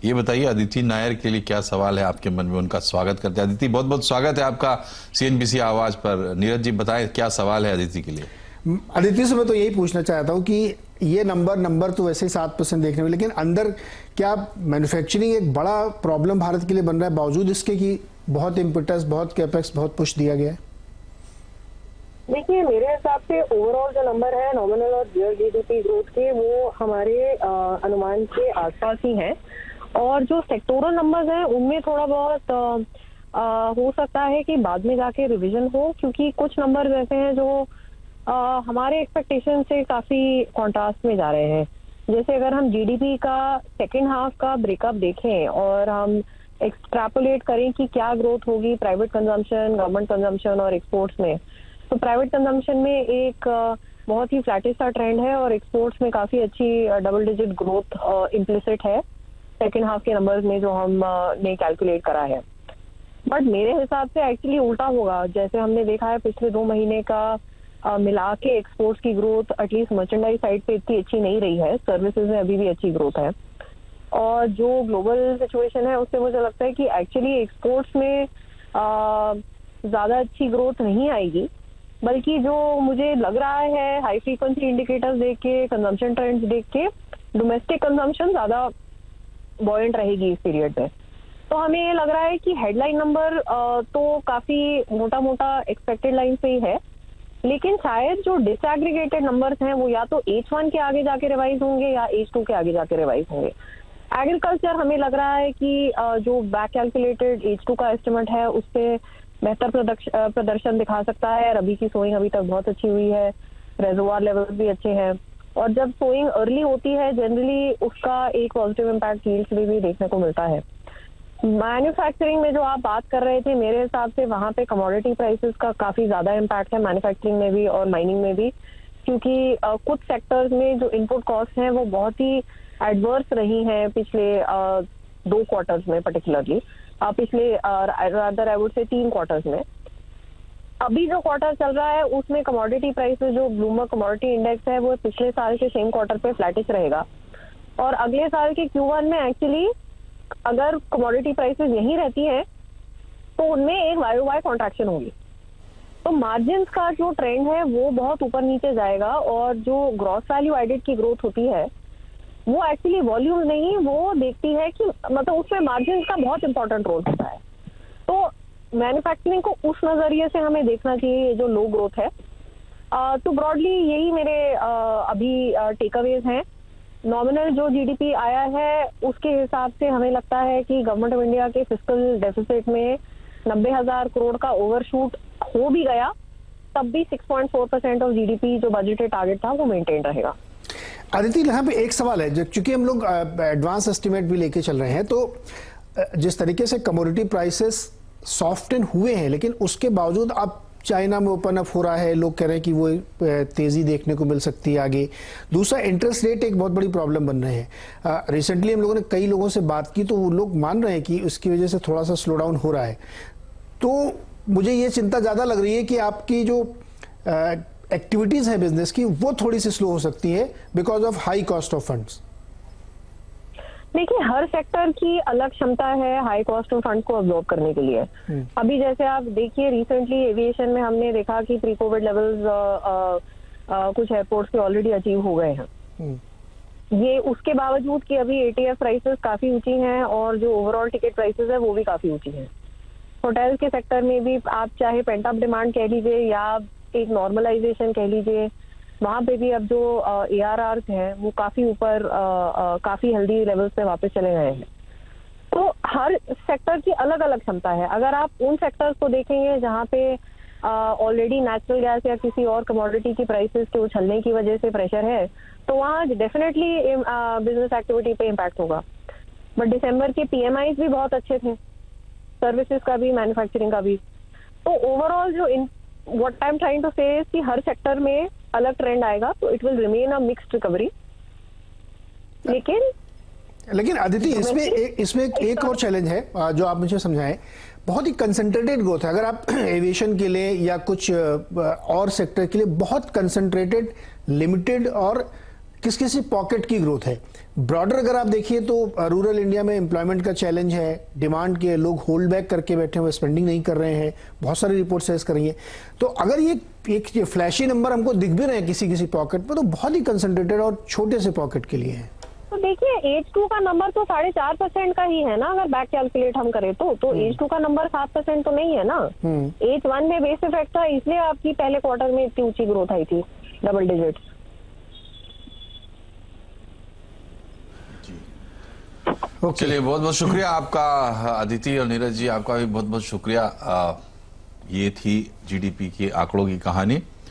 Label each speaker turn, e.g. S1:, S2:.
S1: ये बताइए अदिति नायर के लिए क्या सवाल है आपके मन में, उनका स्वागत करते हैं। अदिति, बहुत बहुत स्वागत है आपका CNBC आवाज पर। नीरज जी बताएं क्या सवाल है अदिति के लिए।
S2: अदिति से मैं तो यही पूछना चाहता हूँ कि ये नंबर तो वैसे ही 7% देखने में, लेकिन अंदर क्या मैन्युफैक्चरिंग एक बड़ा प्रॉब्लम भारत के लिए बन रहा है बावजूद इसके कि बहुत इम्पेटस, बहुत कैपेक्स, बहुत पुश दिया गया है?
S3: देखिए, मेरे हिसाब से ओवरऑल जो नंबर है नॉमिनल और रियल जीडीपी ग्रोथ के, वो हमारे अनुमान के आसपास ही हैं। और जो सेक्टोरल नंबर्स हैं उनमें थोड़ा बहुत हो सकता है कि बाद में जाके रिवीजन हो, क्योंकि कुछ नंबर्स ऐसे हैं जो हमारे एक्सपेक्टेशन से काफी कॉन्ट्रास्ट में जा रहे हैं। जैसे अगर हम जीडीपी का सेकेंड हाफ का ब्रेकअप देखें और हम एक्सट्रैपोलेट करें कि क्या ग्रोथ होगी प्राइवेट कंजम्पशन, गवर्नमेंट कंजम्पशन और एक्सपोर्ट्स में, तो प्राइवेट कंजम्पशन में एक बहुत ही फ्लैटिश सा ट्रेंड है और एक्सपोर्ट्स में काफी अच्छी डबल डिजिट ग्रोथ इम्प्लिसिट है सेकेंड हाफ के नंबर्स में जो हम ने कैलकुलेट करा है। बट मेरे हिसाब से एक्चुअली उल्टा होगा। जैसे हमने देखा है पिछले 2 महीने का मिला के एक्सपोर्ट्स की ग्रोथ एटलीस्ट मर्चेंडाइज साइड पे इतनी अच्छी नहीं रही है, सर्विसेज में अभी भी अच्छी ग्रोथ है। और जो ग्लोबल सिचुएशन है उससे मुझे लगता है कि एक्चुअली एक्सपोर्ट्स में ज्यादा अच्छी ग्रोथ नहीं आएगी, बल्कि जो मुझे लग रहा है हाई फ्रीक्वेंसी इंडिकेटर्स देख के, कंजम्पशन ट्रेंड्स देख के, डोमेस्टिक कंजम्पशन ज्यादा बॉयंट रहेगी इस पीरियड में। तो हमें ये लग रहा है कि हेडलाइन नंबर तो काफी मोटा मोटा एक्सपेक्टेड लाइन पे ही है, लेकिन शायद जो डिसएग्रीगेटेड नंबर्स हैं वो या तो H1 के आगे जाके रिवाइज होंगे या H2 के आगे जाके रिवाइज होंगे। एग्रीकल्चर हमें लग रहा है कि जो बैक कैलकुलेटेड H2 का एस्टिमेट है उससे बेहतर प्रदर्शन दिखा सकता है। रबी की सोइंग अभी तक बहुत अच्छी हुई है, रेजोवार लेवल्स भी अच्छे हैं, और जब सोइंग अर्ली होती है जनरली उसका एक पॉजिटिव इम्पैक्ट यील्ड्स में भी देखने को मिलता है। मैन्युफैक्चरिंग में जो आप बात कर रहे थे, मेरे हिसाब से वहां पे कमोडिटी प्राइसेस का काफी ज्यादा इम्पैक्ट है मैन्युफैक्चरिंग में भी और माइनिंग में भी, क्योंकि कुछ सेक्टर्स में जो इनपुट कॉस्ट हैं वो बहुत ही एडवर्स रही हैं पिछले 2 क्वार्टर्स में, पर्टिकुलरली पिछले rather I would say 3 quarters में। अभी जो क्वार्टर चल रहा है उसमें कमोडिटी प्राइसेस, जो ब्लूमबर्ग कमोडिटी इंडेक्स है, वो पिछले साल के सेम क्वार्टर पे फ्लैटिश रहेगा। और अगले साल के Q1 में एक्चुअली अगर कमोडिटी प्राइसेस यही रहती हैं तो उनमें एक YOY कॉन्ट्रैक्शन होगी। तो मार्जिन्स का जो ट्रेंड है वो बहुत ऊपर नीचे जाएगा, और जो ग्रॉस वैल्यू एडेड की ग्रोथ होती है वो एक्चुअली वॉल्यूम नहीं, वो देखती है कि मतलब उसमें मार्जिन का बहुत इंपॉर्टेंट रोल होता है। तो मैन्युफैक्चरिंग को उस नजरिए से हमें देखना चाहिए, ये जो लो ग्रोथ है। तो ब्रॉडली यही मेरे अभी टेकअवेज हैं। नॉमिनल जो जीडीपी आया है उसके हिसाब से हमें लगता है कि गवर्नमेंट ऑफ इंडिया के फिस्कल डेफिसिट में 90,000 करोड़ का ओवरशूट हो भी गया तब भी 6.4% ऑफ जीडीपी जो बजटेड टारगेट था वो मेंटेन रहेगा।
S2: आदित्य, यहाँ पे एक सवाल है, क्योंकि हम लोग एडवांस एस्टिमेट भी लेके चल रहे हैं, तो जिस तरीके से कमोडिटी प्राइसेस सॉफ्टन हुए हैं, लेकिन उसके बावजूद अब चाइना में ओपन अप हो रहा है, लोग कह रहे हैं कि वो तेजी देखने को मिल सकती है आगे। दूसरा, इंटरेस्ट रेट एक बहुत बड़ी प्रॉब्लम बन रहे हैं। रिसेंटली हम लोगों ने कई लोगों से बात की तो वो लोग मान रहे हैं कि उसकी वजह से थोड़ा सा स्लो डाउन हो रहा है। तो मुझे ये चिंता ज्यादा लग रही है कि आपकी जो एक्टिविटीज है बिजनेस की वो थोड़ी सी स्लो हो सकती है because of high cost of funds.
S3: देखिए, हर सेक्टर की अलग क्षमता है हाई कॉस्ट ऑफ फंड को अब्सॉर्ब करने के लिए। अभी जैसे आप देखिए, रिसेंटली एविएशन में हमने देखा कि प्री कोविड लेवल्स कुछ एयरपोर्ट्स पे ऑलरेडी अचीव हो गए हैं। ये उसके बावजूद कि अभी ATF प्राइसेस काफी ऊंची हैं और जो ओवरऑल टिकट प्राइसेस है वो भी काफी ऊंची हैं। होटल्स के सेक्टर में भी आप चाहे पेंट अप डिमांड कह लीजिए या एक नॉर्मलाइजेशन कह लीजिए, वहां पे भी अब जो ARRs हैं वो काफी ऊपर, काफी हेल्दी लेवल्स पे वापस चले गए हैं। तो हर सेक्टर की अलग अलग क्षमता है। अगर आप उन सेक्टर्स को देखेंगे जहां पे ऑलरेडी नेचुरल गैस या किसी और कमोडिटी की प्राइसेस के उछलने की वजह से प्रेशर है, तो वहाँ डेफिनेटली बिजनेस एक्टिविटी पे इम्पैक्ट होगा। बट दिसंबर के PMIs भी बहुत अच्छे थे, सर्विसेज का भी, मैन्युफैक्चरिंग का भी। तो ओवरऑल जो what I am trying to say is कि हर सेक्टर में अलग ट्रेंड आएगा, तो it will remain a mixed recovery.
S2: लेकिन आदित्य, इसमें एक और चैलेंज है जो आप मुझे समझाएं। बहुत ही कंसंट्रेटेड ग्रोथ है। अगर आप एविएशन के लिए या कुछ और सेक्टर के लिए बहुत कंसंट्रेटेड, लिमिटेड और किस किसी पॉकेट की ग्रोथ है। ब्रॉडर अगर आप देखिए तो रूरल इंडिया में एम्प्लॉयमेंट का चैलेंज है, डिमांड के लोग होल्ड बैक करके बैठे हुए, स्पेंडिंग नहीं कर रहे हैं, बहुत सारी रिपोर्ट सेस कर रही है। तो अगर ये फ्लैशी नंबर हमको दिख भी रहे हैं किसी किसी पॉकेट पर, तो बहुत ही कंसंट्रेटेड और छोटे से पॉकेट के लिए है।
S3: तो देखिए H2 का नंबर तो 4.5% का ही है ना, अगर बैक कैलकुलेट हम करें तो H2 का नंबर 7% तो नहीं है ना। H1 में बेस इफेक्ट था, इसलिए आपकी पहले क्वार्टर में इतनी ऊंची ग्रोथ आई थी, डबल डिजिट।
S1: चलिए, बहुत बहुत शुक्रिया आपका अदिति और नीरज जी, आपका भी बहुत बहुत शुक्रिया। ये थी जीडीपी के आंकड़ों की कहानी।